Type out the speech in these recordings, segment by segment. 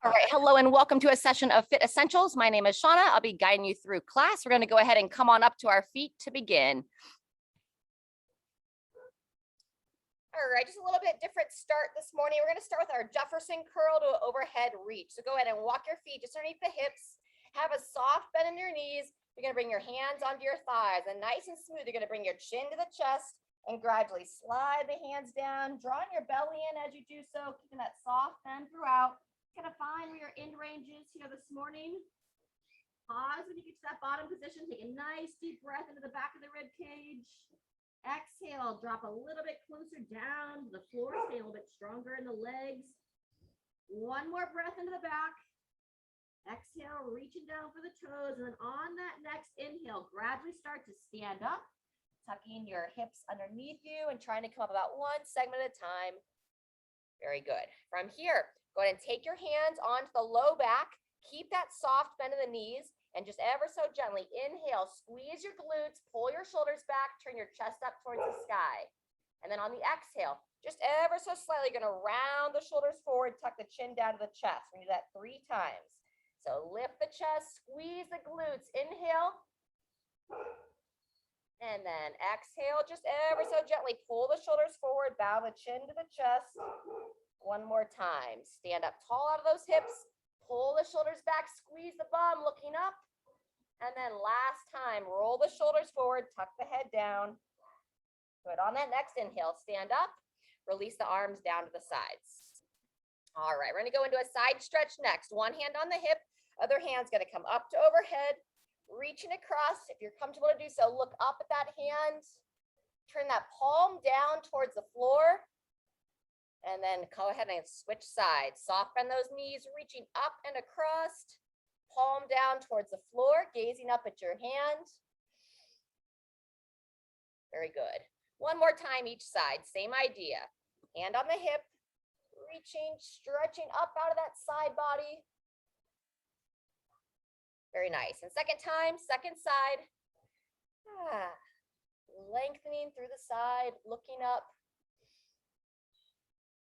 All right, hello and welcome to a session of Fit Essentials. My name is Shauna. I'll be guiding you through class. We're going to go ahead and come on up to our feet to begin. All right, just a little bit different start this morning. We're going to start with our Jefferson curl to an overhead reach. So go ahead and walk your feet just underneath the hips. Have a soft bend in your knees. You're going to bring your hands onto your thighs, and nice and smooth, you're going to bring your chin to the chest and gradually slide the hands down, drawing your belly in as you do so, keeping that soft bend throughout. Kind of find where your end range is here this morning. Pause when you get to that bottom position. Take a nice deep breath into the back of the rib cage. Exhale, drop a little bit closer down to the floor. Stay a little bit stronger in the legs. One more breath into the back. Exhale, reaching down for the toes. And then on that next inhale, gradually start to stand up, tucking your hips underneath you and trying to come up about one segment at a time. Very good. From here, go ahead and take your hands onto the low back. Keep that soft bend in the knees and just ever so gently inhale, squeeze your glutes, pull your shoulders back, turn your chest up towards the sky. And then on the exhale, just ever so slightly, you're going to round the shoulders forward, tuck the chin down to the chest. We're going to do that 3 times. So lift the chest, squeeze the glutes, inhale. And then exhale, just ever so gently pull the shoulders forward, bow the chin to the chest. One more time. Stand up tall out of those hips. Pull the shoulders back, squeeze the bum, looking up. And then last time, roll the shoulders forward, tuck the head down. Good. On that next inhale, stand up. Release the arms down to the sides. All right, we're going to go into a side stretch next. One hand on the hip, other hand's going to come up to overhead, reaching across. If you're comfortable to do so, look up at that hand. Turn that palm down towards the floor. And then go ahead and switch sides. Soft bend those knees, reaching up and across. Palm down towards the floor, gazing up at your hand. Very good. One more time each side, same idea. Hand on the hip, reaching, stretching up out of that side body. Very nice. And second time, second side. Lengthening through the side, looking up.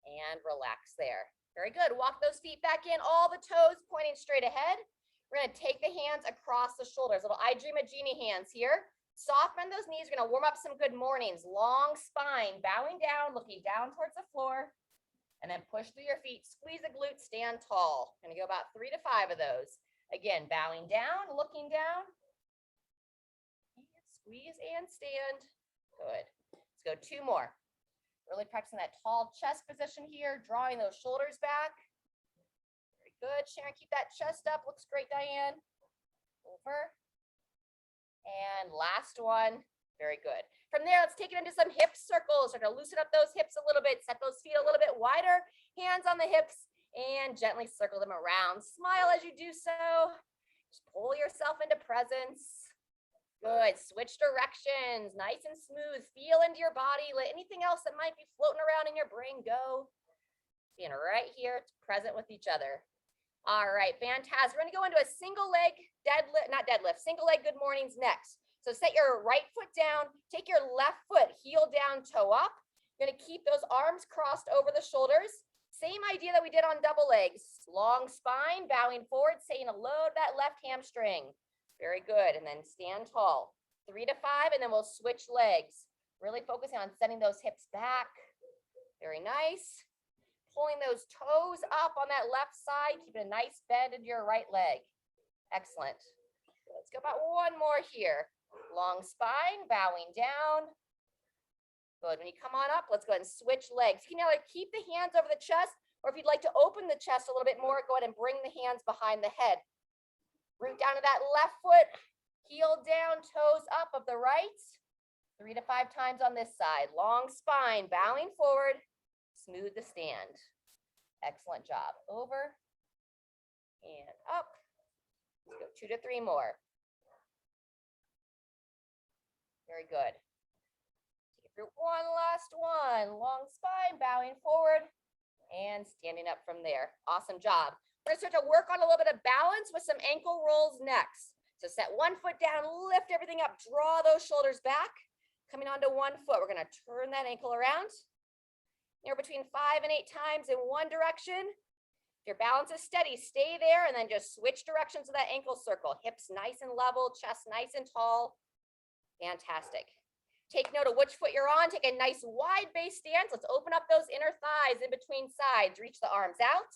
And relax there. Very good. Walk those feet back in, all the toes pointing straight ahead. We're going to take the hands across the shoulders, little I Dream a Genie hands here. Soft bend those knees. We're going to warm up some good mornings. Long spine, bowing down, looking down towards the floor. And then push through your feet. Squeeze the glutes, stand tall. Going to go about 3 to 5 of those. Again, bowing down, looking down. And squeeze and stand. Good. Let's go 2 more. Really practicing that tall chest position here, drawing those shoulders back. Very good. Sharon, keep that chest up. Looks great, Diane. Over. And last one. Very good. From there, let's take it into some hip circles. We're going to loosen up those hips a little bit, set those feet a little bit wider, hands on the hips, and gently circle them around. Smile as you do so. Just pull yourself into presence. Good. Switch directions. Nice and smooth. Feel into your body. Let anything else that might be floating around in your brain go. Being right here, present with each other. All right, fantastic. We're going to go into a single leg single leg good mornings next. So set your right foot down. Take your left foot, heel down, toe up. You're going to keep those arms crossed over the shoulders. Same idea that we did on double legs. Long spine, bowing forward, saying hello to that left hamstring. Very good. And then stand tall. 3 to 5, and then we'll switch legs. Really focusing on setting those hips back. Very nice. Pulling those toes up on that left side. Keeping a nice bend into your right leg. Excellent. Let's go about 1 more here. Long spine, bowing down. Good. When you come on up, let's go ahead and switch legs. You can either keep the hands over the chest, or if you'd like to open the chest a little bit more, go ahead and bring the hands behind the head. Root down to that left foot, heel down, toes up of the right. 3 to 5 times on this side. Long spine, bowing forward, smooth the stand. Excellent job. Over and up. Let's go 2 to 3 more. Very good. Take it through one last one. Long spine, bowing forward, and standing up from there. Awesome job. We're going to start to work on a little bit of balance with some ankle rolls next. So set one foot down, lift everything up, draw those shoulders back. Coming onto one foot, we're going to turn that ankle around. You're between 5 and 8 times in one direction. If your balance is steady, stay there and then just switch directions of that ankle circle. Hips nice and level, chest nice and tall. Fantastic. Take note of which foot you're on. Take a nice wide base stance. Let's open up those inner thighs in between sides. Reach the arms out.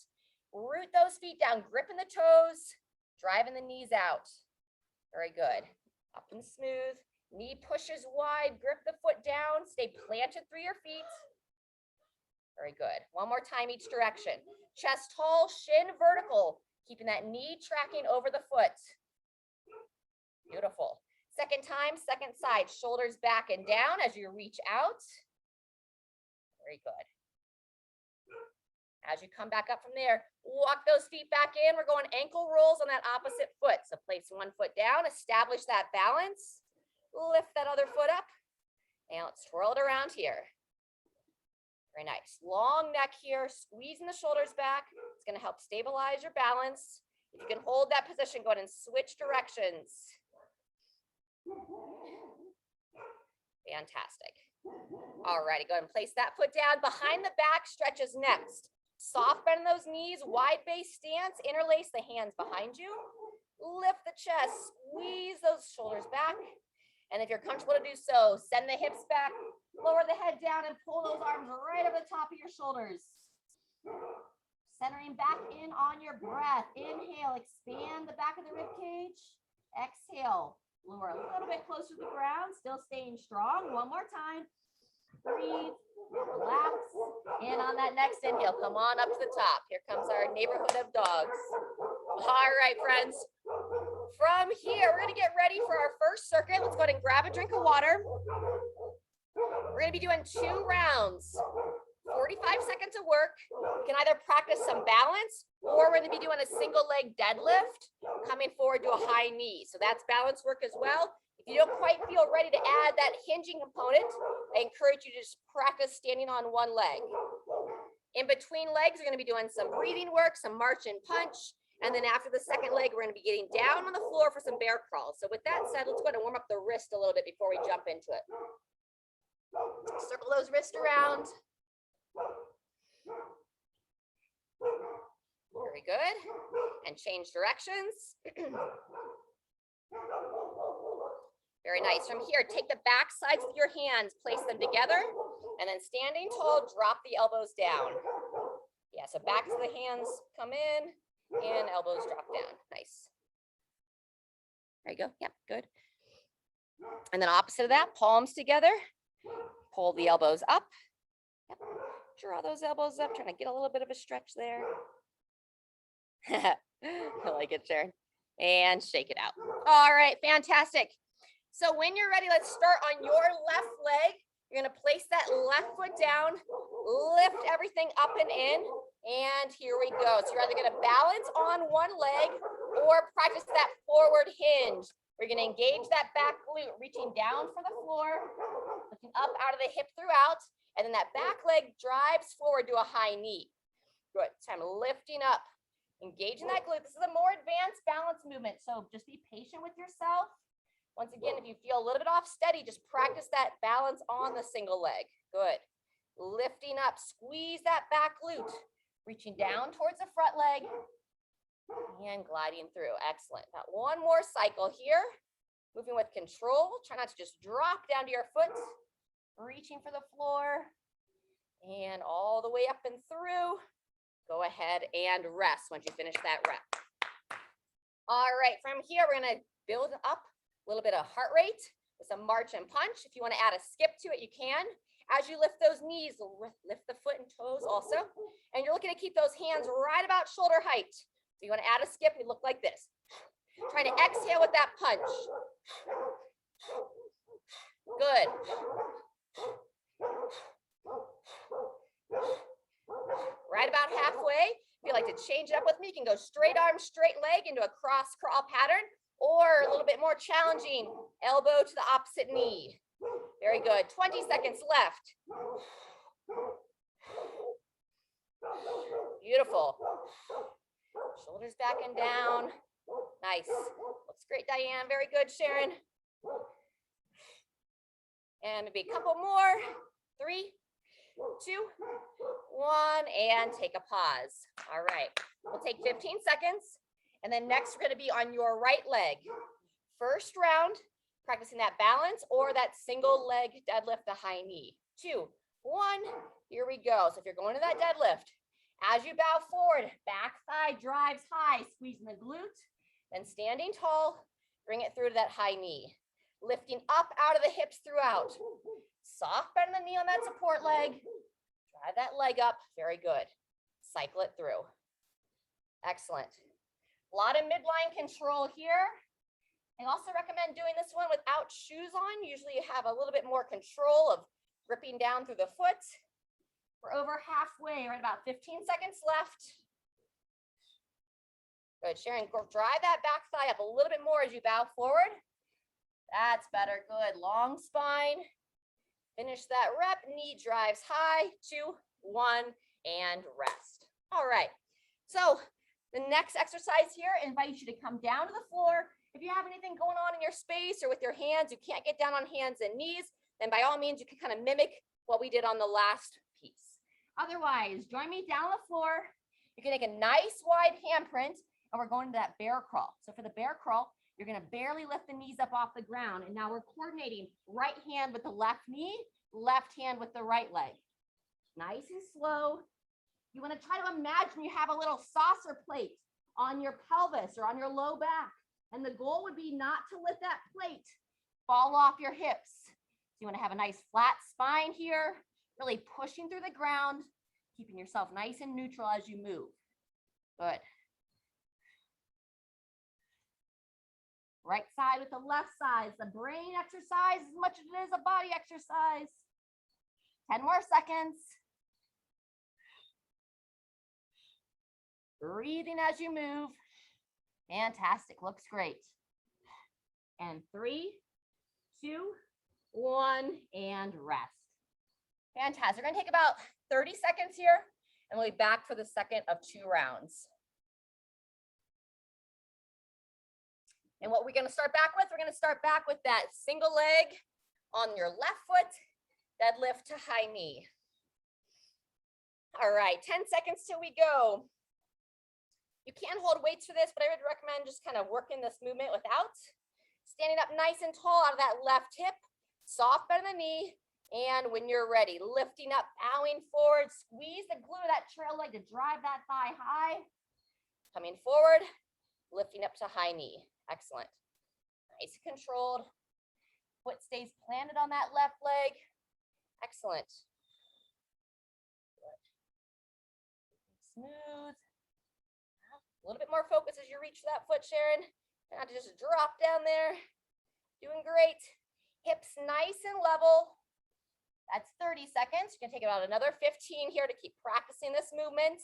Root those feet down. Gripping the toes. Driving the knees out. Very good. Up and smooth. Knee pushes wide. Grip the foot down. Stay planted through your feet. Very good. One more time each direction. Chest tall, shin vertical. Keeping that knee tracking over the foot. Beautiful. Second time, second side. Shoulders back and down as you reach out. Very good. As you come back up from there, walk those feet back in. We're going ankle rolls on that opposite foot. So place one foot down, establish that balance. Lift that other foot up. And let's twirl it around here. Very nice. Long neck here, squeezing the shoulders back. It's going to help stabilize your balance. If you can hold that position, go ahead and switch directions. Fantastic. All righty, go ahead and place that foot down. Behind the back stretches next. Soft bend in those knees, wide base stance. Interlace the hands behind you. Lift the chest, squeeze those shoulders back. And if you're comfortable to do so, send the hips back, lower the head down, and pull those arms right over the top of your shoulders. Centering back in on your breath. Inhale, expand the back of the rib cage. Exhale, lower a little bit closer to the ground, still staying strong. One more time. Breathe, relax. And on that next inhale, come on up to the top. Here comes our neighborhood of dogs. All right, friends. From here, we're going to get ready for our first circuit. Let's go ahead and grab a drink of water. We're going to be doing 2 rounds, 45 seconds of work. You can either practice some balance, or we're going to be doing a single leg deadlift, coming forward to a high knee. So that's balance work as well. If you don't quite feel ready to add that hinging component, I encourage you to just practice standing on one leg. In between legs, we're going to be doing some breathing work, some march and punch. And then after the second leg, we're going to be getting down on the floor for some bear crawls. So with that said, let's go ahead and warm up the wrist a little bit before we jump into it. Circle those wrists around. Very good. And change directions. Very nice. From here, take the back sides of your hands, place them together, and then standing tall, drop the elbows down. Yeah, so backs of the hands come in. And elbows drop down. Nice. There you go. Yep, good. And then opposite of that, palms together. Pull the elbows up. Yep. Draw those elbows up. Trying to get a little bit of a stretch there. I like it, Sharon. And shake it out. All right, fantastic. So when you're ready, let's start on your left leg. You're going to place that left foot down, lift everything up and in, and here we go. So you're either going to balance on one leg or practice that forward hinge. We're going to engage that back glute, reaching down for the floor, lifting up out of the hip throughout, and then that back leg drives forward to a high knee. Good. Time lifting up, engaging that glute. This is a more advanced balance movement, so just be patient with yourself. Once again, if you feel a little bit off steady, just practice that balance on the single leg. Good. Lifting up, squeeze that back glute, reaching down towards the front leg and gliding through. Excellent. Got one more cycle here. Moving with control. Try not to just drop down to your foot. Reaching for the floor and all the way up and through. Go ahead and rest once you finish that rep. All right, from here, we're going to build up a little bit of heart rate with some march and punch. If you want to add a skip to it, you can. As you lift those knees, lift the foot and toes also. And you're looking to keep those hands right about shoulder height. So you want to add a skip, you look like this. Trying to exhale with that punch. Good. Right about halfway. If you'd like to change it up with me, you can go straight arm, straight leg into a cross crawl pattern. Or a little bit more challenging, elbow to the opposite knee. Very good. 20 seconds left. Beautiful. Shoulders back and down. Nice. Looks great, Diane. Very good, Sharon. And maybe a couple more. 3, 2, 1, and take a pause. All right, we'll take 15 seconds. And then next we're gonna be on your right leg. First round, practicing that balance or that single leg deadlift to high knee. 2, 1, here we go. So if you're going to that deadlift, as you bow forward, back thigh drives high, squeezing the glute, then standing tall, bring it through to that high knee. Lifting up out of the hips throughout. Soft bend in the knee on that support leg. Drive that leg up, very good. Cycle it through. Excellent. A lot of midline control here. I also recommend doing this one without shoes on. Usually you have a little bit more control of gripping down through the foot. We're over halfway, right about 15 seconds left. Good, Sharon, drive that back thigh up a little bit more as you bow forward. That's better, good, long spine. Finish that rep, knee drives high, 2, 1, and rest. All right, so the next exercise here invites you to come down to the floor. If you have anything going on in your space or with your hands, you can't get down on hands and knees, then by all means, you can kind of mimic what we did on the last piece. Otherwise, join me down on the floor. You can make a nice wide handprint, and we're going to that bear crawl. So for the bear crawl, you're going to barely lift the knees up off the ground, and now we're coordinating right hand with the left knee, left hand with the right leg. Nice and slow. You want to try to imagine you have a little saucer plate on your pelvis or on your low back, and the goal would be not to let that plate fall off your hips. So you want to have a nice flat spine here, really pushing through the ground, keeping yourself nice and neutral as you move. Good. Right side with the left side. It's a brain exercise as much as it is a body exercise. 10 more seconds. Breathing as you move. Fantastic. Looks great. And 3, 2, 1, and rest. Fantastic. We're going to take about 30 seconds here, and we'll be back for the second of 2 rounds. And what we're going to start back with, we're going to start back with that single leg on your left foot, deadlift to high knee. All right, 10 seconds till we go. You can hold weights for this, but I would recommend just kind of working this movement without. Standing up nice and tall out of that left hip, soft bend in the knee, and when you're ready, lifting up, bowing forward, squeeze the glute of that trail leg to drive that thigh high. Coming forward, lifting up to high knee. Excellent. Nice and controlled. Foot stays planted on that left leg. Excellent. Good. Smooth. A little bit more focus as you reach for that foot, Sharon. Not to just drop down there. Doing great. Hips nice and level. That's 30 seconds. You can take about another 15 here to keep practicing this movement.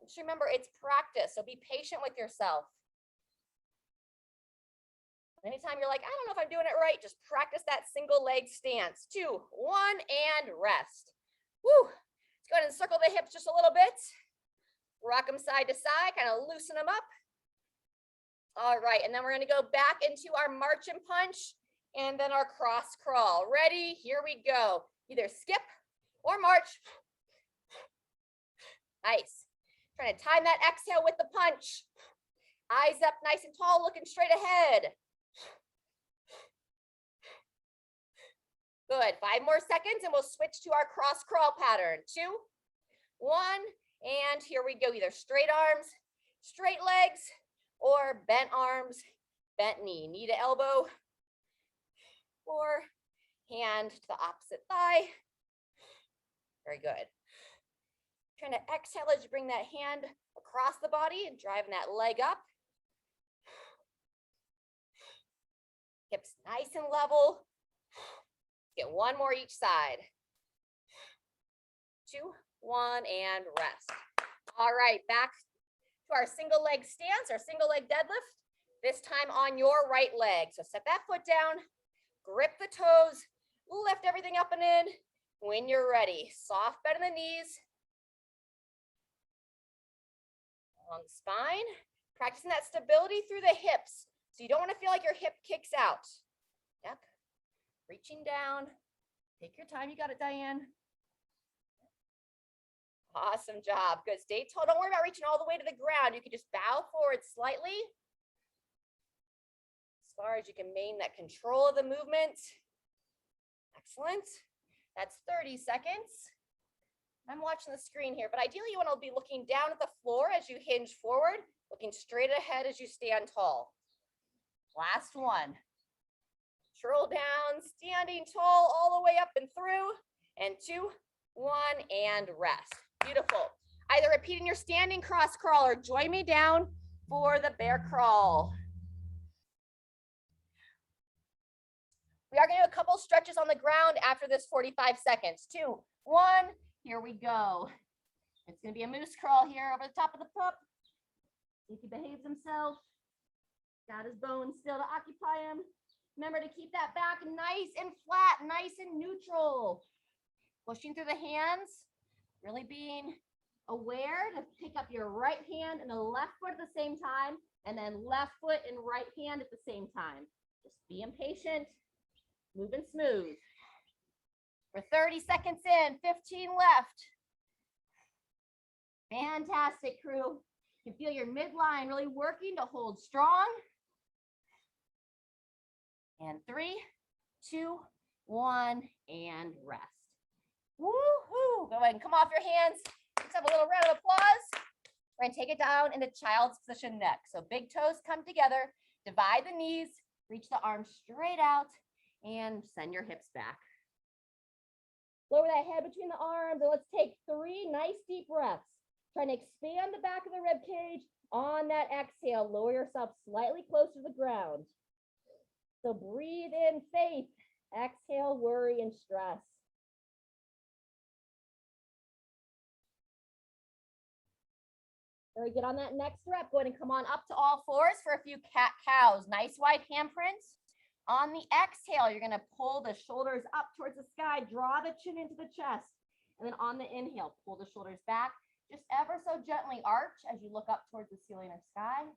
Just remember, it's practice, so be patient with yourself. Anytime you're like, I don't know if I'm doing it right, just practice that single leg stance. 2, 1, and rest. Woo. Let's go ahead and circle the hips just a little bit. Rock them side to side, kind of loosen them up. All right, and then we're going to go back into our march and punch, and then our cross crawl. Ready? Here we go. Either skip or march. Nice. Trying to time that exhale with the punch. Eyes up nice and tall, looking straight ahead. Good. 5 more seconds and we'll switch to our cross crawl pattern. 2, 1, and here we go. Either straight arms, straight legs, or bent arms, bent knee. Knee to elbow, or hand to the opposite thigh. Very good. Trying to exhale as you bring that hand across the body and driving that leg up. Hips nice and level. Get 1 more each side. 2, 1, and rest. All right, back to our single leg stance, our single leg deadlift, this time on your right leg. So set that foot down, grip the toes, lift everything up and in. When you're ready, soft bend in the knees. Long spine, practicing that stability through the hips. So you don't want to feel like your hip kicks out. Yep. Reaching down. Take your time. You got it, Diane. Awesome job. Good. Stay tall. Don't worry about reaching all the way to the ground. You can just bow forward slightly. As far as you can maintain that control of the movement. Excellent. That's 30 seconds. I'm watching the screen here, but ideally you want to be looking down at the floor as you hinge forward, looking straight ahead as you stand tall. Last one. Curl down, standing tall all the way up and through. And 2, 1, and rest. Beautiful. Either repeating your standing cross crawl or join me down for the bear crawl. We are going to do a couple stretches on the ground after this 45 seconds. 2, 1, here we go. It's going to be a moose crawl here over the top of the pup. See if he behaves himself. Got his bones still to occupy him. Remember to keep that back nice and flat, nice and neutral. Pushing through the hands, really being aware to pick up your right hand and the left foot at the same time, and then left foot and right hand at the same time. Just be impatient, moving smooth. We're 30 seconds in, 15 left. Fantastic, crew. You can feel your midline really working to hold strong. And 3, 2, 1, and rest. Woo-hoo! Go ahead and come off your hands. Let's have a little round of applause. We're gonna take it down into child's position next. So big toes come together, divide the knees, reach the arms straight out, and send your hips back. Lower that head between the arms, and let's take 3 nice deep breaths. Trying to expand the back of the rib cage. On that exhale, lower yourself slightly closer to the ground. So breathe in faith. Exhale, worry and stress. Very good. On that next rep, go ahead and come on up to all fours for a few cat-cows. Nice wide handprints. On the exhale, you're going to pull the shoulders up towards the sky. Draw the chin into the chest. And then on the inhale, pull the shoulders back. Just ever so gently arch as you look up towards the ceiling or sky.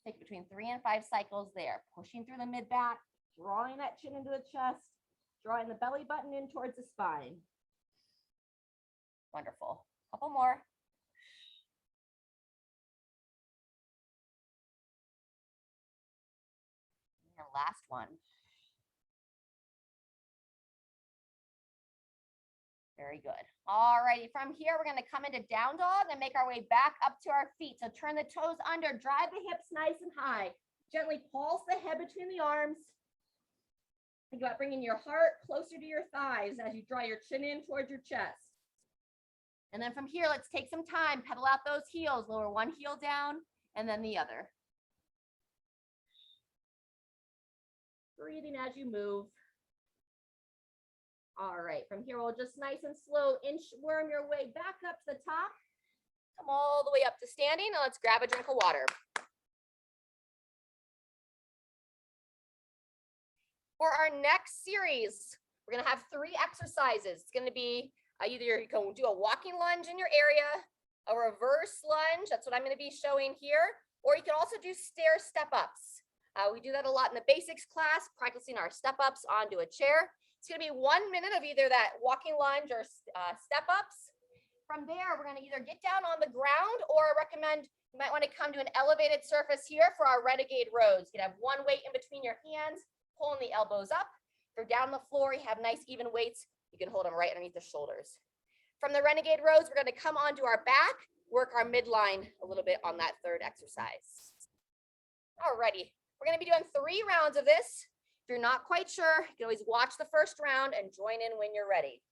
Take between 3 and 5 cycles there. Pushing through the mid-back, drawing that chin into the chest, drawing the belly button in towards the spine. Wonderful. Couple more. And last one. Very good. All righty, from here, we're going to come into down dog and make our way back up to our feet. So turn the toes under, drive the hips nice and high. Gently pulse the head between the arms. Think about bringing your heart closer to your thighs as you draw your chin in towards your chest. And then from here, let's take some time, pedal out those heels, lower one heel down and then the other. Breathing as you move. All right, from here, we'll just nice and slow inchworm your way back up to the top. Come all the way up to standing, and let's grab a drink of water. For our next series, we're gonna have 3 exercises. It's gonna be either you can do a walking lunge in your area, a reverse lunge, that's what I'm gonna be showing here, or you can also do stair step-ups. We do that a lot in the basics class, practicing our step-ups onto a chair. It's going to be 1 minute of either that walking lunge or step-ups. From there, we're going to either get down on the ground, or I recommend you might want to come to an elevated surface here for our Renegade Rows. You can have 1 weight in between your hands, pulling the elbows up. If you're down on the floor, you have nice even weights. You can hold them right underneath the shoulders. From the Renegade Rows, we're going to come onto our back, work our midline a little bit on that 3rd exercise. Alrighty, we're going to be doing 3 rounds of this. If you're not quite sure, you can always watch the first round and join in when you're ready.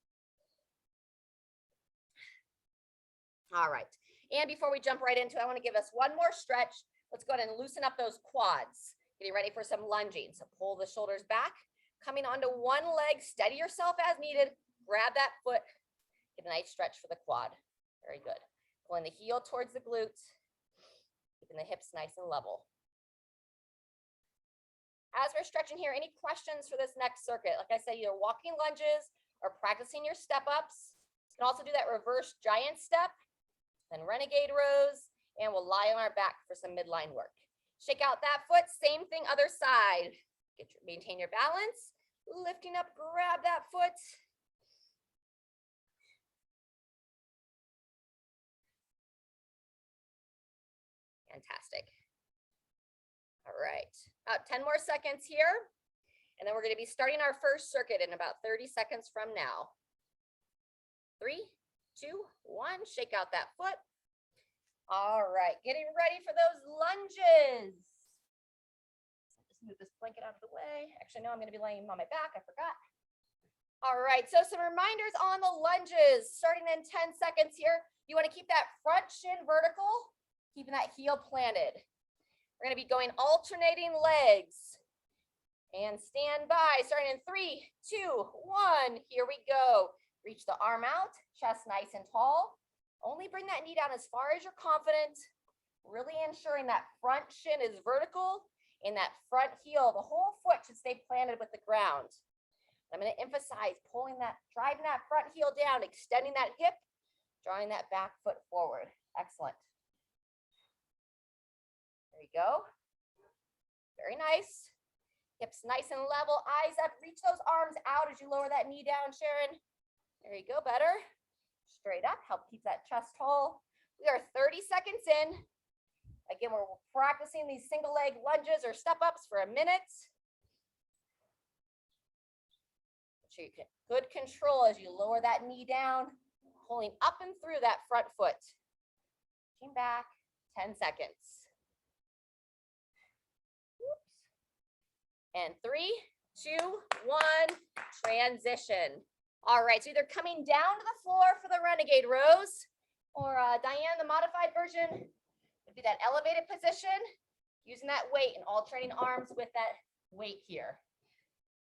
All right. And before we jump right into it, I want to give us 1 more stretch. Let's go ahead and loosen up those quads. Getting ready for some lunging. So pull the shoulders back, coming onto one leg, steady yourself as needed. Grab that foot. Get a nice stretch for the quad. Very good. Pulling the heel towards the glutes, keeping the hips nice and level. As we're stretching here, any questions for this next circuit? Like I said, either walking lunges or practicing your step-ups. You can also do that reverse giant step, then Renegade Rows, and we'll lie on our back for some midline work. Shake out that foot, same thing, other side. Maintain your balance, lifting up, grab that foot. Fantastic. All right, about 10 more seconds here. And then we're going to be starting our first circuit in about 30 seconds from now. 3, 2, 1, shake out that foot. All right, getting ready for those lunges. Just move this blanket out of the way. Actually, no, I'm going to be laying on my back. I forgot. All right, so some reminders on the lunges. Starting in 10 seconds here. You want to keep that front shin vertical, keeping that heel planted. We're going to be going alternating legs. And stand by, starting in 3, 2, 1. Here we go. Reach the arm out, chest nice and tall. Only bring that knee down as far as you're confident. Really ensuring that front shin is vertical and that front heel, the whole foot should stay planted with the ground. I'm going to emphasize pulling that, driving that front heel down, extending that hip, drawing that back foot forward. Excellent. There you go. Very nice. Hips nice and level, eyes up, reach those arms out as you lower that knee down, Sharon. There you go, better. Straight up, help keep that chest tall. We are 30 seconds in. Again, we're practicing these single leg lunges or step ups for a minute. Make sure you get good control as you lower that knee down, pulling up and through that front foot. Pushing back, 10 seconds. And 3, 2, 1, transition. All right, so either coming down to the floor for the Renegade rows, or Diane, the modified version, would be that elevated position, using that weight and alternating arms with that weight here.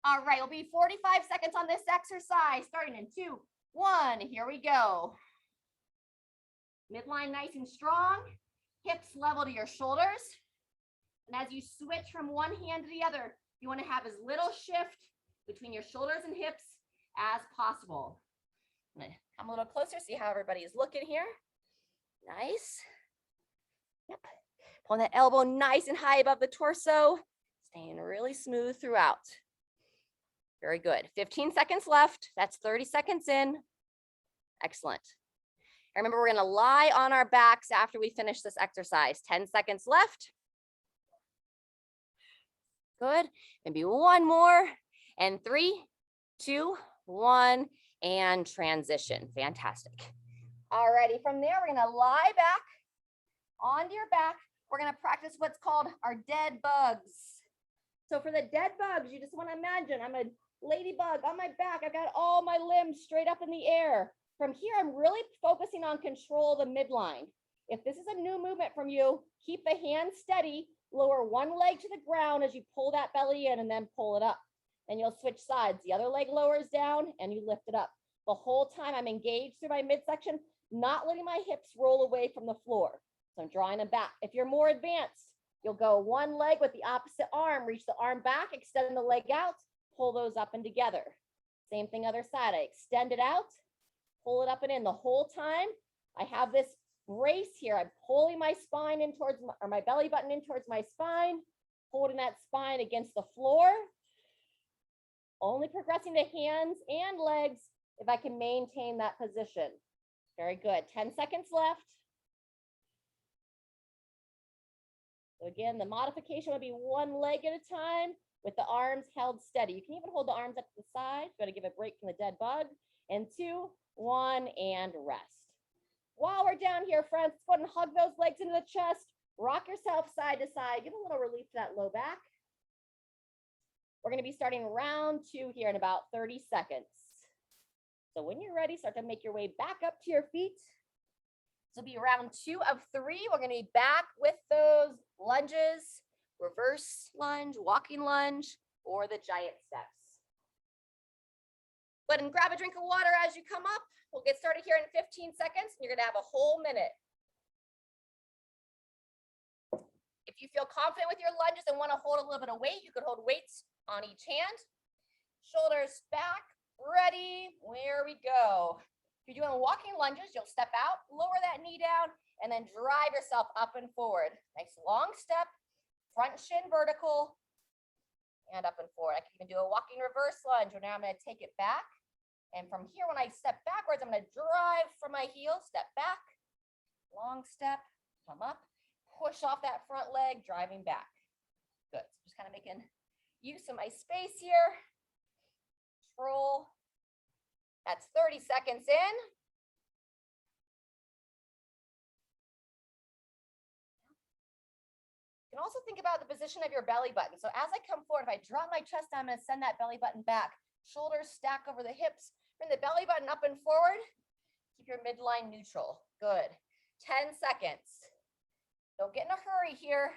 All right, it'll be 45 seconds on this exercise, starting in 2, 1, here we go. Midline nice and strong, hips level to your shoulders. And as you switch from one hand to the other, you want to have as little shift between your shoulders and hips as possible. I'm going to come a little closer, see how everybody is looking here. Nice. Yep. Pulling that elbow nice and high above the torso, staying really smooth throughout. Very good. 15 seconds left. That's 30 seconds in. Excellent. And remember, we're going to lie on our backs after we finish this exercise. 10 seconds left. Good. Maybe one more. And 3, 2, 1, and transition. Fantastic. Alrighty, from there, we're gonna lie back onto your back. We're gonna practice what's called our dead bugs. So for the dead bugs, you just wanna imagine I'm a ladybug on my back. I've got all my limbs straight up in the air. From here, I'm really focusing on control of the midline. If this is a new movement from you, keep the hand steady. Lower one leg to the ground as you pull that belly in and then pull it up. Then you'll switch sides. The other leg lowers down and you lift it up. The whole time I'm engaged through my midsection, not letting my hips roll away from the floor. So I'm drawing them back. If you're more advanced, you'll go one leg with the opposite arm, reach the arm back, extend the leg out, pull those up and together. Same thing other side. I extend it out, pull it up and in. The whole time I have this brace here. I'm pulling my spine in towards my belly button in towards my spine, holding that spine against the floor. Only progressing the hands and legs if I can maintain that position. Very good. 10 seconds left. So again, the modification would be one leg at a time with the arms held steady. You can even hold the arms up to the side. Got to give a break from the dead bug. And 2, 1, and rest. While we're down here, friends, let's go ahead and hug those legs into the chest. Rock yourself side to side. Give a little relief to that low back. We're going to be starting round 2 here in about 30 seconds. So when you're ready, start to make your way back up to your feet. This will be round 2 of 3. We're going to be back with those lunges, reverse lunge, walking lunge, or the giant steps. Go ahead and grab a drink of water as you come up. We'll get started here in 15 seconds, and you're going to have a whole minute. If you feel confident with your lunges and want to hold a little bit of weight, you could hold weights on each hand. Shoulders back, ready, where we go. If you're doing walking lunges, you'll step out, lower that knee down, and then drive yourself up and forward. Nice long step, front shin vertical, and up and forward. I can even do a walking reverse lunge, where now I'm going to take it back. And from here, when I step backwards, I'm going to drive from my heel, step back, long step, come up, push off that front leg, driving back. Good. So just kind of making use of my space here. Control. That's 30 seconds in. You can also think about the position of your belly button. So as I come forward, if I drop my chest down, I'm going to send that belly button back. Shoulders stack over the hips. Bring the belly button up and forward. Keep your midline neutral. Good. 10 seconds. Don't get in a hurry here.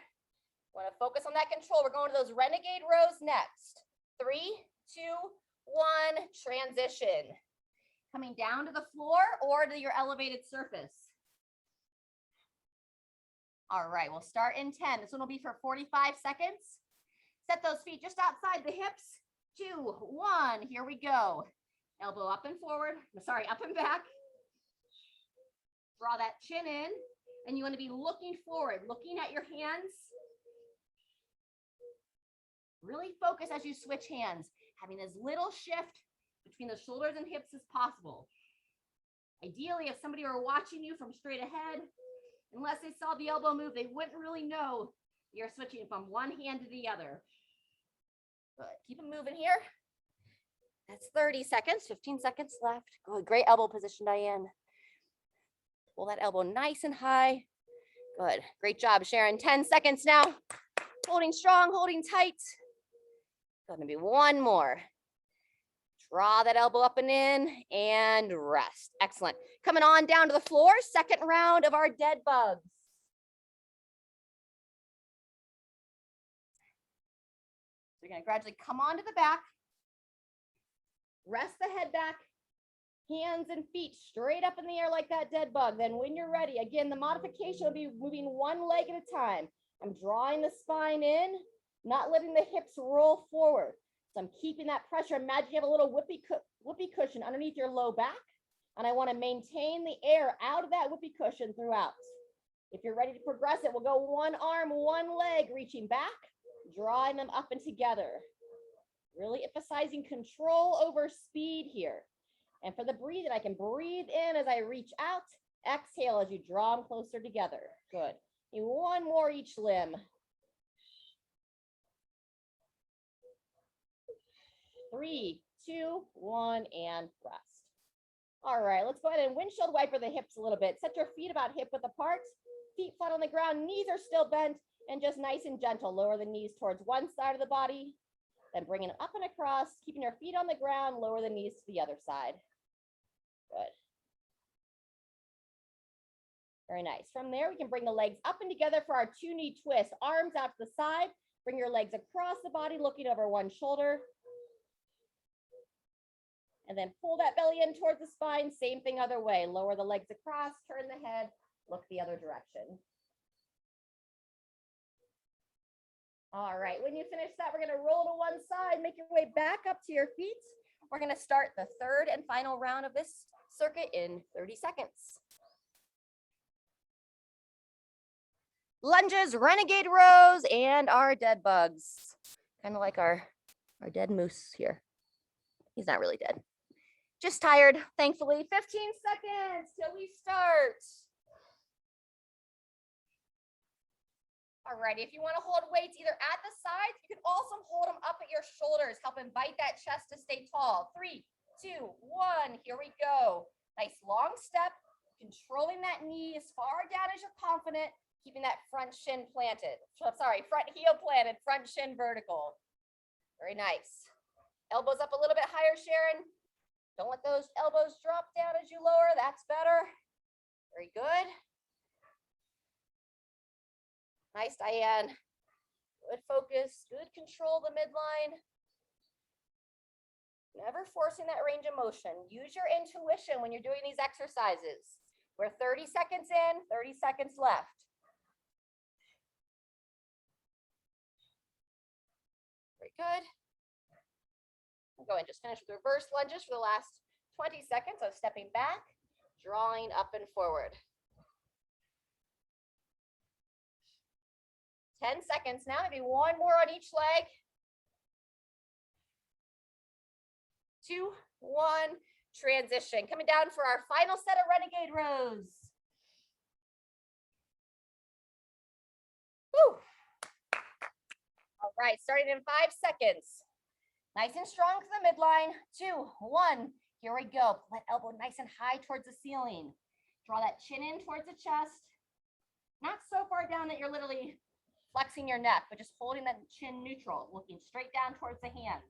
Want to focus on that control. We're going to those Renegade Rows next. 3, 2, 1, transition. Coming down to the floor or to your elevated surface. All right, we'll start in 10. This one will be for 45 seconds. Set those feet just outside the hips. 2, 1, here we go. Elbow up and forward, sorry, up and back. Draw that chin in, and you want to be looking forward, looking at your hands. Really focus as you switch hands, having as little shift between the shoulders and hips as possible. Ideally, if somebody were watching you from straight ahead, unless they saw the elbow move, they wouldn't really know you're switching from one hand to the other. Good. Keep it moving here. That's 30 seconds, 15 seconds left. Good. Great elbow position, Diane. Pull that elbow nice and high. Good. Great job, Sharon. 10 seconds now. Holding strong, holding tight. Good. Maybe one more. Draw that elbow up and in and rest. Excellent. Coming on down to the floor. Second round of our dead bugs. So you're going to gradually come onto the back. Rest the head back. Hands and feet straight up in the air like that dead bug. Then when you're ready, again, the modification will be moving one leg at a time. I'm drawing the spine in, not letting the hips roll forward. So I'm keeping that pressure. Imagine you have a little whoopee cushion underneath your low back, and I want to maintain the air out of that whoopee cushion throughout. If you're ready to progress it, we'll go one arm, one leg, reaching back, drawing them up and together. Really emphasizing control over speed here. And for the breathing, I can breathe in as I reach out, exhale as you draw them closer together. Good. And one more each limb. 3, 2, 1, and rest. All right, let's go ahead and windshield wiper the hips a little bit. Set your feet about hip width apart, feet flat on the ground, knees are still bent, and just nice and gentle. Lower the knees towards one side of the body, then bringing them up and across, keeping your feet on the ground, lower the knees to the other side. Good. Very nice. From there, we can bring the legs up and together for our 2-knee twist. Arms out to the side. Bring your legs across the body, looking over one shoulder. And then pull that belly in towards the spine. Same thing other way. Lower the legs across, turn the head, look the other direction. All right, when you finish that, we're going to roll to one side, make your way back up to your feet. We're going to start the third and final round of this circuit in 30 seconds. Lunges, Renegade Rows, and our dead bugs. Kind of like our dead moose here. He's not really dead. Just tired, thankfully. 15 seconds till we start. All right, if you want to hold weights either at the sides, you can also hold them up at your shoulders. Help invite that chest to stay tall. 3, 2, 1, here we go. Nice long step, controlling that knee as far down as you're confident, keeping that front shin planted. Sorry, front heel planted, front shin vertical. Very nice. Elbows up a little bit higher, Sharon. Don't let those elbows drop down as you lower. That's better. Very good. Nice, Diane. Good focus, good control of the midline. Never forcing that range of motion. Use your intuition when you're doing these exercises. We're 30 seconds in, 30 seconds left. Very good. I'll go and just finish with reverse lunges for the last 20 seconds. So stepping back, drawing up and forward. 10 seconds now, maybe one more on each leg. 2, 1, transition. Coming down for our final set of Renegade Rows. right, starting in 5 seconds. Nice and strong to the midline. 2, 1. Here we go. Pull that elbow nice and high towards the ceiling. Draw that chin in towards the chest. Not so far down that you're literally flexing your neck, but just holding that chin neutral, looking straight down towards the hands.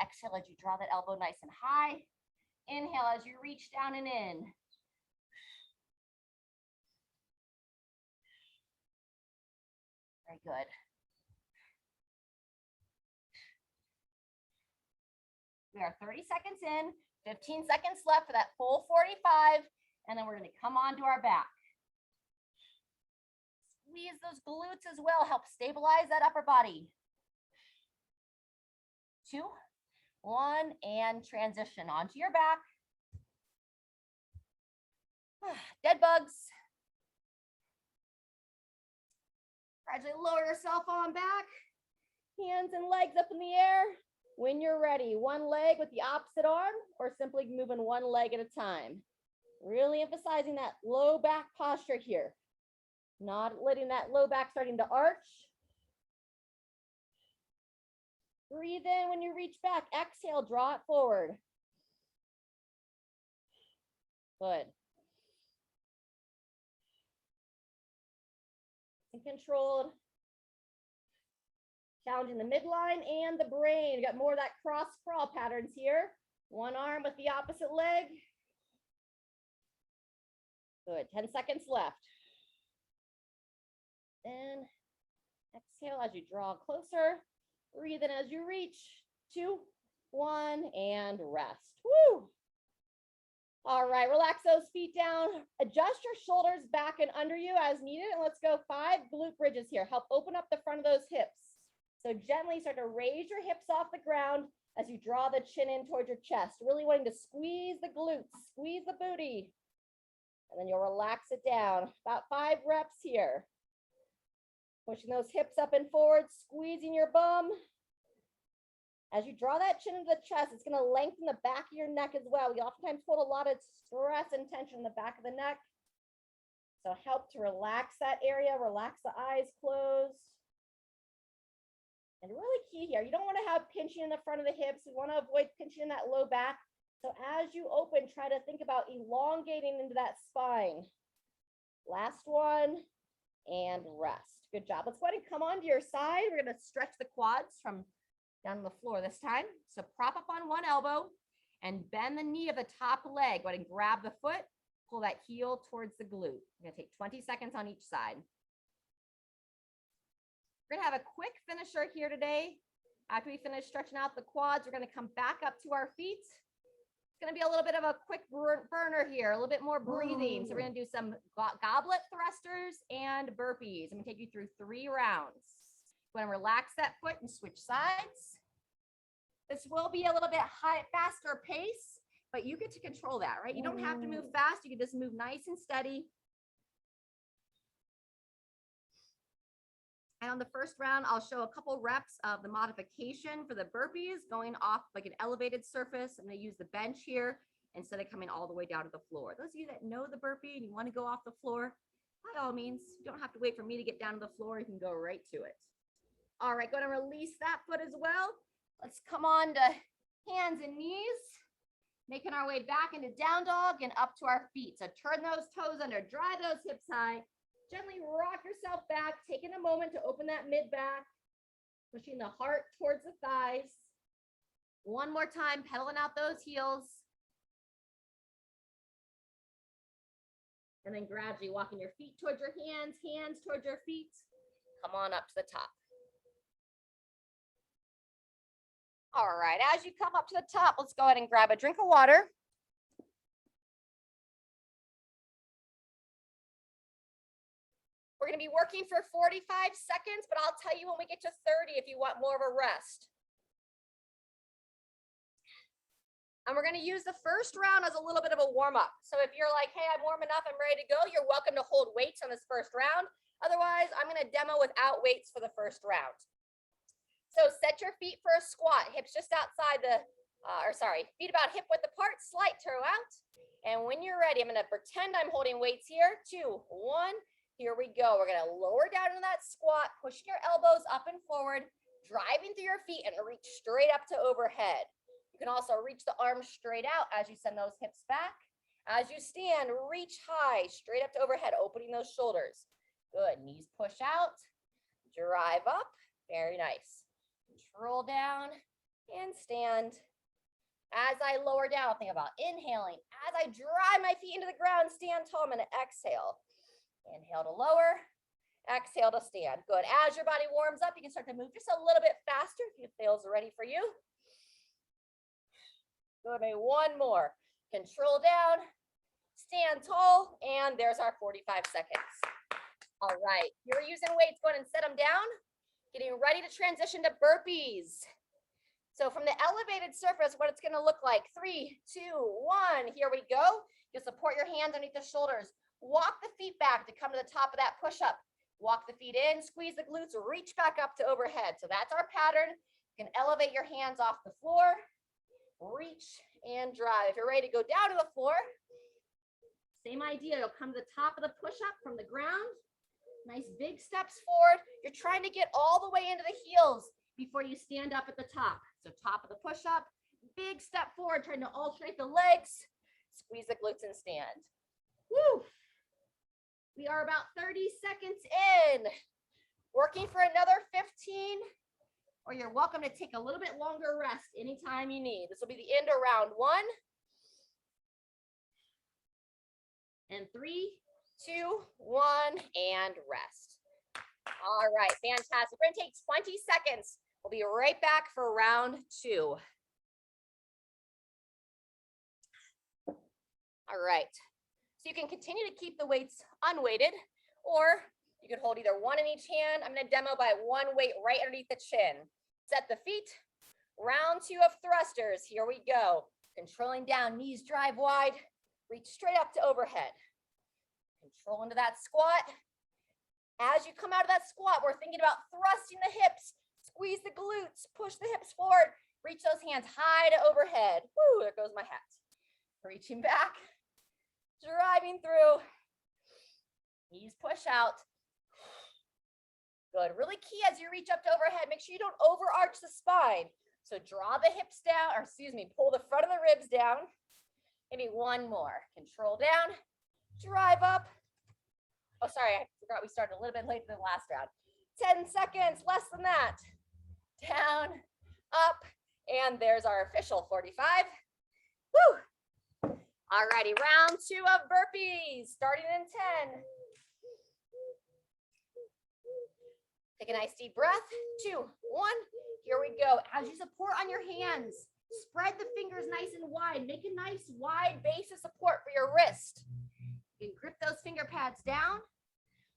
Exhale as you draw that elbow nice and high. Inhale as you reach down and in. Very good. We are 30 seconds in, 15 seconds left for that full 45, and then we're going to come onto our back. Squeeze those glutes as well, help stabilize that upper body. 2, 1, and transition onto your back. Dead bugs. Gradually lower yourself on back. Hands and legs up in the air. When you're ready, one leg with the opposite arm, or simply moving one leg at a time. Really emphasizing that low back posture here. Not letting that low back starting to arch. Breathe in when you reach back. Exhale, draw it forward. Good. And controlled. Challenging the midline and the brain. You got more of that cross crawl patterns here. One arm with the opposite leg. Good. 10 seconds left. Then exhale as you draw closer. Breathe in as you reach. 2, 1, and rest. Woo! All right, relax those feet down. Adjust your shoulders back and under you as needed. And let's go 5 glute bridges here. Help open up the front of those hips. So gently start to raise your hips off the ground as you draw the chin in towards your chest. Really wanting to squeeze the glutes, squeeze the booty. And then you'll relax it down. About 5 reps here. Pushing those hips up and forward, squeezing your bum. As you draw that chin into the chest, it's going to lengthen the back of your neck as well. We oftentimes hold a lot of stress and tension in the back of the neck. So help to relax that area, relax the eyes closed. And really key here, you don't want to have pinching in the front of the hips. You want to avoid pinching in that low back. So as you open, try to think about elongating into that spine. Last one, and rest. Good job. Let's go ahead and come onto your side. We're going to stretch the quads from down on the floor this time. So prop up on one elbow and bend the knee of the top leg. Go ahead and grab the foot, pull that heel towards the glute. We're going to take 20 seconds on each side. We're going to have a quick finisher here today. After we finish stretching out the quads, we're going to come back up to our feet. It's going to be a little bit of a quick burner here, a little bit more breathing. So we're going to do some goblet thrusters and burpees. I'm going to take you through 3 rounds. Go ahead and relax that foot and switch sides. This will be a little bit faster pace, but you get to control that, right? You don't have to move fast. You can just move nice and steady. And on the first round, I'll show a couple reps of the modification for the burpees going off like an elevated surface. I'm going to use the bench here instead of coming all the way down to the floor. Those of you that know the burpee and you want to go off the floor, by all means, you don't have to wait for me to get down to the floor. You can go right to it. All right, going to release that foot as well. Let's come on to hands and knees, making our way back into down dog and up to our feet. So turn those toes under, drive those hips high. Gently rock yourself back, taking a moment to open that mid back, pushing the heart towards the thighs. One more time, pedaling out those heels. And then gradually walking your feet towards your hands, hands towards your feet. Come on up to the top. All right, as you come up to the top, let's go ahead and grab a drink of water. We're going to be working for 45 seconds, but I'll tell you when we get to 30 if you want more of a rest. And we're going to use the first round as a little bit of a warm-up. So if you're like, hey, I'm warm enough, I'm ready to go, you're welcome to hold weights on this first round. Otherwise, I'm going to demo without weights for the first round. So set your feet for a squat, hips just outside the, feet about hip width apart, slight toe out. And when you're ready, I'm going to pretend I'm holding weights here. 2, 1. Here we go. We're going to lower down into that squat, pushing your elbows up and forward, driving through your feet and reach straight up to overhead. You can also reach the arms straight out as you send those hips back. As you stand, reach high, straight up to overhead, opening those shoulders. Good. Knees push out, drive up. Very nice. Control down and stand. As I lower down, think about inhaling. As I drive my feet into the ground, stand tall, I'm going to exhale. Inhale to lower, exhale to stand. Good. As your body warms up, you can start to move just a little bit faster if it feels ready for you. Good. Maybe one more. Control down, stand tall, and there's our 45 seconds. All right. You're using weights, go ahead and set them down. Getting ready to transition to burpees. So from the elevated surface, what it's going to look like. 3, 2, 1. Here we go. You'll support your hands underneath the shoulders. Walk the feet back to come to the top of that push-up. Walk the feet in, squeeze the glutes, reach back up to overhead. So that's our pattern. You can elevate your hands off the floor, reach and drive. If you're ready to go down to the floor, same idea. You'll come to the top of the push-up from the ground. Nice big steps forward. You're trying to get all the way into the heels before you stand up at the top. So top of the push-up, big step forward, trying to alternate the legs, squeeze the glutes and stand. Woo! We are about 30 seconds in. Working for another 15, or you're welcome to take a little bit longer rest anytime you need. This will be the end of round 1. And 3, 2, 1, and rest. All right, fantastic. We're gonna take 20 seconds. We'll be right back for round 2. All right. So you can continue to keep the weights unweighted, or you could hold either one in each hand. I'm going to demo by one weight right underneath the chin. Set the feet. Round 2 of thrusters. Here we go. Controlling down, knees drive wide. Reach straight up to overhead. Control into that squat. As you come out of that squat, we're thinking about thrusting the hips. Squeeze the glutes. Push the hips forward. Reach those hands high to overhead. Woo, there goes my hat. Reaching back. Driving through. Knees push out. Good. Really key as you reach up to overhead, make sure you don't overarch the spine. So draw the hips down, or excuse me, pull the front of the ribs down. Maybe one more. Control down. Drive up. Oh, sorry, I forgot we started a little bit later than the last round. 10 seconds, less than that. Down, up, and there's our official 45. Woo! All righty, round 2 of burpees, starting in 10. Take a nice deep breath. 2, 1. Here we go. As you support on your hands, spread the fingers nice and wide. Make a nice wide base of support for your wrist. You can grip those finger pads down.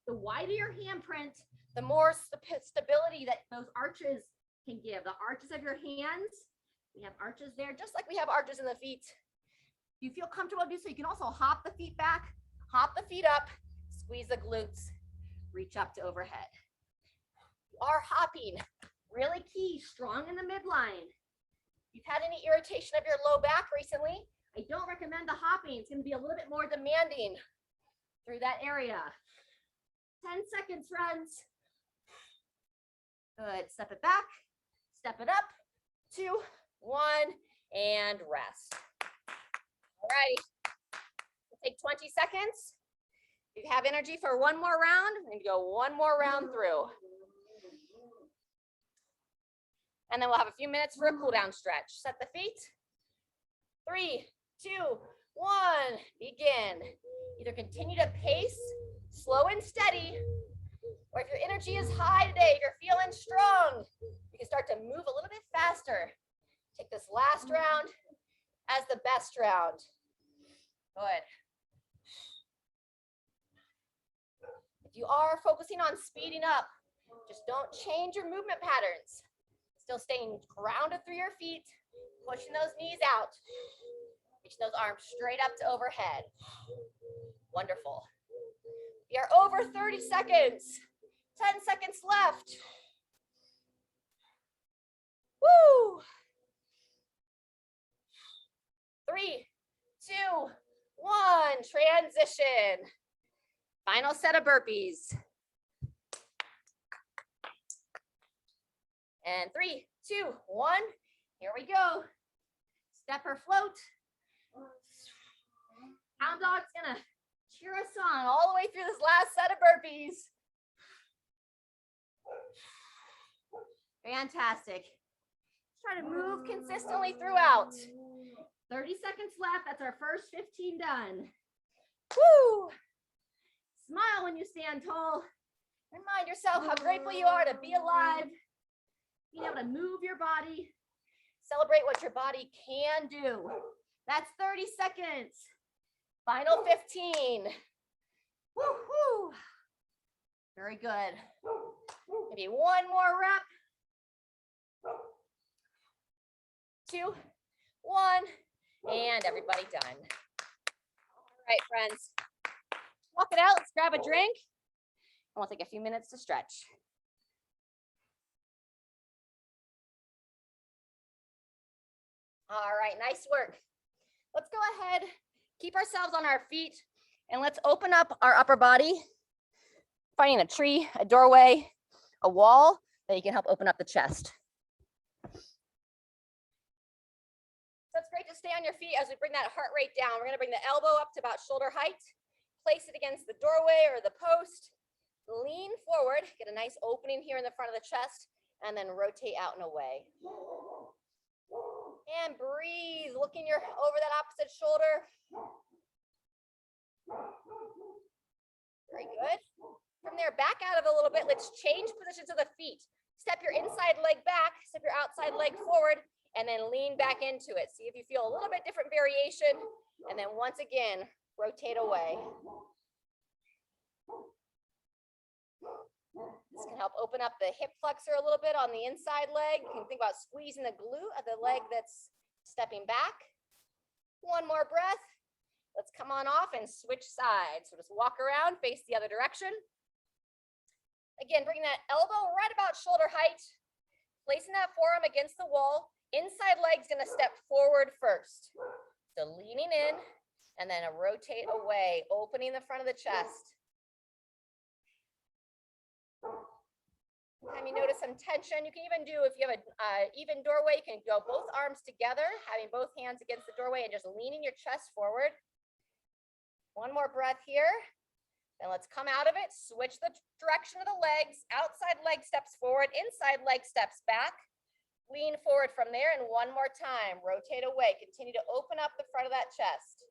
The wider your handprint, the more stability that those arches can give. The arches of your hands, we have arches there, just like we have arches in the feet. If you feel comfortable to do so, you can also hop the feet back, hop the feet up, squeeze the glutes, reach up to overhead. You are hopping, really key, strong in the midline. If you've had any irritation of your low back recently, I don't recommend the hopping. It's going to be a little bit more demanding through that area. 10 seconds, friends. Good. Step it back, step it up. 2, 1, and rest. All righty. We'll take 20 seconds. If you have energy for one more round, we're going to go one more round through. And then we'll have a few minutes for a cool down stretch. Set the feet. 3, 2, 1. Begin. Either continue to pace, slow and steady, or if your energy is high today, if you're feeling strong, you can start to move a little bit faster. Take this last round as the best round. Good. If you are focusing on speeding up, just don't change your movement patterns. Still staying grounded through your feet, pushing those knees out, reaching those arms straight up to overhead. Wonderful. We are over 30 seconds. 10 seconds left. Woo! 3, 2, 1. Transition. Final set of burpees. And 3, 2, 1. Here we go. Step or float. Hound dog's gonna cheer us on all the way through this last set of burpees. Fantastic. Try to move consistently throughout. 30 seconds left. That's our first 15 done. Woo! Smile when you stand tall. Remind yourself how grateful you are to be alive, being able to move your body. Celebrate what your body can do. That's 30 seconds. Final 15. Woo-hoo. Very good. Maybe one more rep. 2, 1, and everybody done. All right, friends. Walk it out. Let's grab a drink. And we'll take a few minutes to stretch. All right, nice work. Let's go ahead, keep ourselves on our feet, and let's open up our upper body, finding a tree, a doorway, a wall that you can help open up the chest. So it's great to stay on your feet as we bring that heart rate down. We're gonna bring the elbow up to about shoulder height, place it against the doorway or the post, lean forward, get a nice opening here in the front of the chest, and then rotate out and away. And breathe, looking over that opposite shoulder. Very good. From there, back out of it a little bit. Let's change positions of the feet. Step your inside leg back, step your outside leg forward, and then lean back into it. See if you feel a little bit different variation. And then once again, rotate away. This can help open up the hip flexor a little bit on the inside leg. You can think about squeezing the glute of the leg that's stepping back. One more breath. Let's come on off and switch sides. So just walk around, face the other direction. Again, bring that elbow right about shoulder height, placing that forearm against the wall. Inside leg's gonna step forward first. So leaning in and then a rotate away, opening the front of the chest. Anytime you notice some tension, you can even do, if you have an even doorway, you can go both arms together, having both hands against the doorway and just leaning your chest forward. One more breath here. Then let's come out of it, switch the direction of the legs. Outside leg steps forward, inside leg steps back. Lean forward from there, and one more time, rotate away. Continue to open up the front of that chest.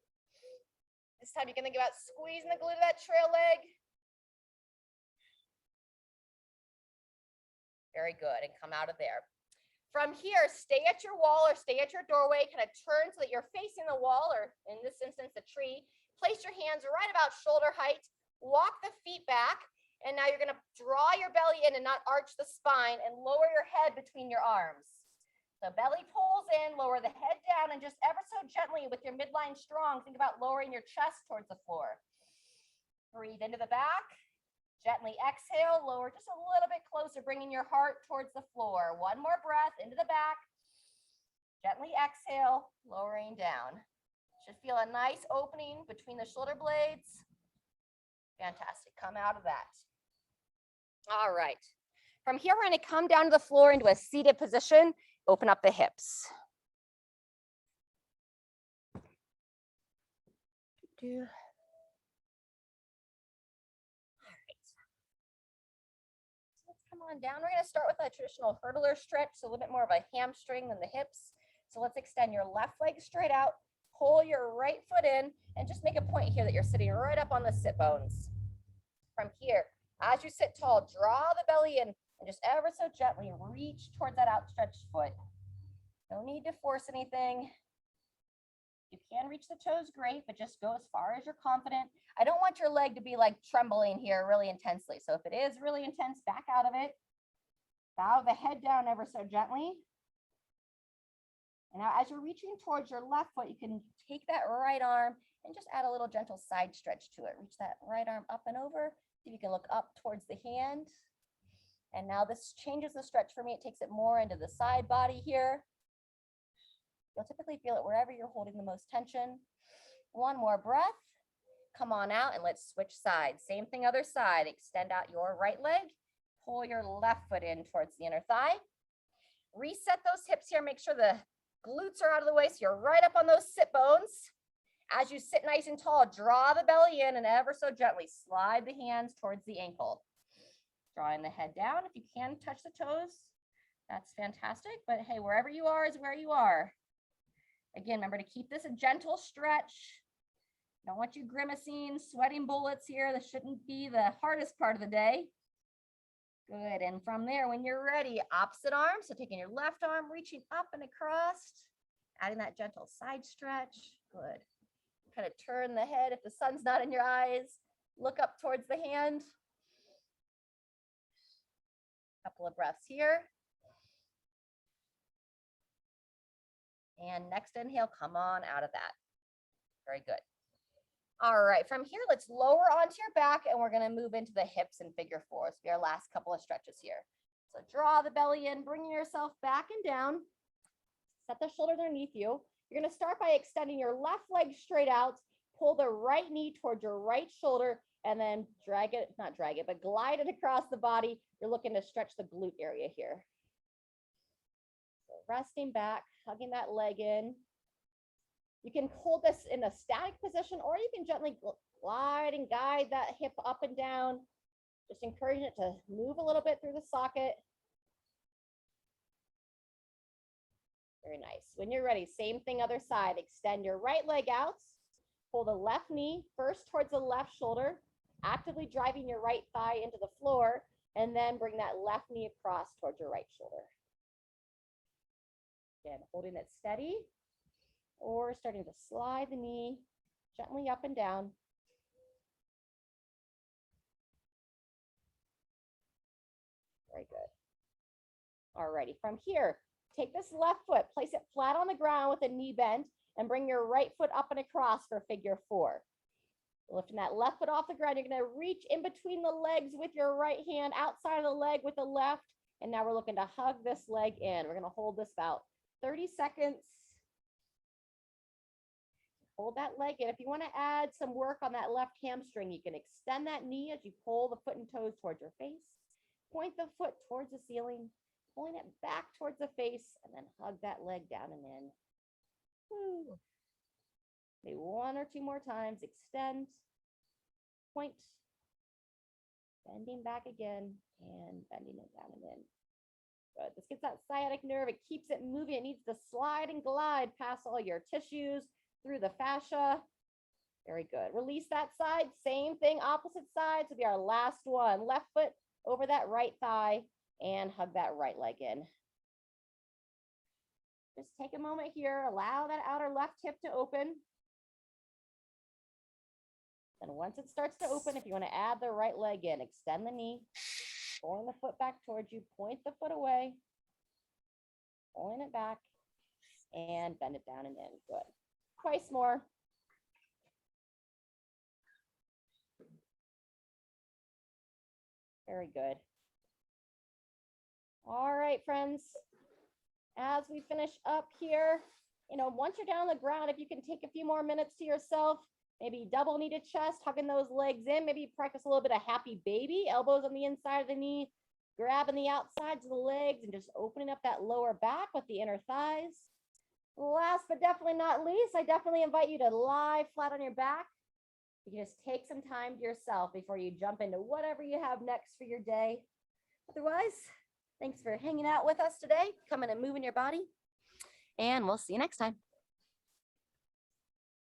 This time you can think about squeezing the glute of that trail leg. Very good, and come out of there. From here, stay at your wall or stay at your doorway, kind of turn so that you're facing the wall, or in this instance, the tree. Place your hands right about shoulder height, walk the feet back, and now you're gonna draw your belly in and not arch the spine and lower your head between your arms. So belly pulls in, lower the head down, and just ever so gently with your midline strong, think about lowering your chest towards the floor. Breathe into the back. Gently exhale, lower just a little bit closer, bringing your heart towards the floor. One more breath into the back. Gently exhale, lowering down. Should feel a nice opening between the shoulder blades. Fantastic, come out of that. All right, from here, we're gonna come down to the floor into a seated position, open up the hips. Come on down. We're going to start with a traditional hurdler stretch, so a little bit more of a hamstring than the hips. So let's extend your left leg straight out, pull your right foot in, and just make a point here that you're sitting right up on the sit bones. From here, as you sit tall, draw the belly in and just ever so gently reach towards that outstretched foot. No need to force anything. You can reach the toes, great, but just go as far as you're confident. I don't want your leg to be like trembling here really intensely. So if it is really intense, back out of it. Bow the head down ever so gently. And now as you're reaching towards your left foot, you can take that right arm and just add a little gentle side stretch to it. Reach that right arm up and over. See if you can look up towards the hand. And now this changes the stretch for me. It takes it more into the side body here. You'll typically feel it wherever you're holding the most tension. One more breath. come on out and let's switch sides. Same thing, other side. Extend out your right leg. Pull your left foot in towards the inner thigh. Reset those hips here. Make sure the glutes are out of the way so you're right up on those sit bones. As you sit nice and tall, draw the belly in and ever so gently slide the hands towards the ankle. Drawing the head down. If you can touch the toes, that's fantastic. But hey, wherever you are is where you are. Again, remember to keep this a gentle stretch. Don't want you grimacing, sweating bullets here. This shouldn't be the hardest part of the day. Good, and from there, when you're ready, opposite arm. So taking your left arm, reaching up and across, adding that gentle side stretch. Good. Kind of turn the head if the sun's not in your eyes. Look up towards the hand. Couple of breaths here. And next inhale, come on out of that. Very good. All right, from here, let's lower onto your back and we're gonna move into the hips and figure four. This will be our last couple of stretches here. So draw the belly in, bringing yourself back and down. Set the shoulders underneath you. You're gonna start by extending your left leg straight out, pull the right knee towards your right shoulder, and then drag it, not drag it, but glide it across the body. You're looking to stretch the glute area here. So resting back, hugging that leg in. You can hold this in a static position, or you can gently glide and guide that hip up and down. Just encouraging it to move a little bit through the socket. Very nice. When you're ready, same thing, other side. Extend your right leg out. Pull the left knee first towards the left shoulder, actively driving your right thigh into the floor, and then bring that left knee across towards your right shoulder. Again, holding it steady, or starting to slide the knee gently up and down. Very good. Alrighty, from here, take this left foot, place it flat on the ground with a knee bend, and bring your right foot up and across for figure four. Lifting that left foot off the ground, you're gonna reach in between the legs with your right hand, outside of the leg with the left, and now we're looking to hug this leg in. We're gonna hold this about 30 seconds. Hold that leg in. If you want to add some work on that left hamstring, you can extend that knee as you pull the foot and toes towards your face. Point the foot towards the ceiling, pulling it back towards the face, and then hug that leg down and in. Woo. Maybe one or two more times. Extend, point, bending back again, and bending it down and in. Good. This gets that sciatic nerve. It keeps it moving. It needs to slide and glide past all your tissues, through the fascia. Very good. Release that side. Same thing, opposite sides will be our last one. Left foot over that right thigh and hug that right leg in. Just take a moment here. Allow that outer left hip to open. And once it starts to open, if you want to add the right leg in, extend the knee, pulling the foot back towards you, point the foot away, pulling it back, and bend it down and in. Good. Twice more. Very good. All right, friends. As we finish up here, once you're down on the ground, if you can take a few more minutes to yourself, maybe double knee to chest, hugging those legs in, maybe practice a little bit of happy baby, elbows on the inside of the knee, grabbing the outsides of the legs and just opening up that lower back with the inner thighs. Last but definitely not least, I definitely invite you to lie flat on your back. You can just take some time to yourself before you jump into whatever you have next for your day. Otherwise, thanks for hanging out with us today, coming and moving your body, and we'll see you next time.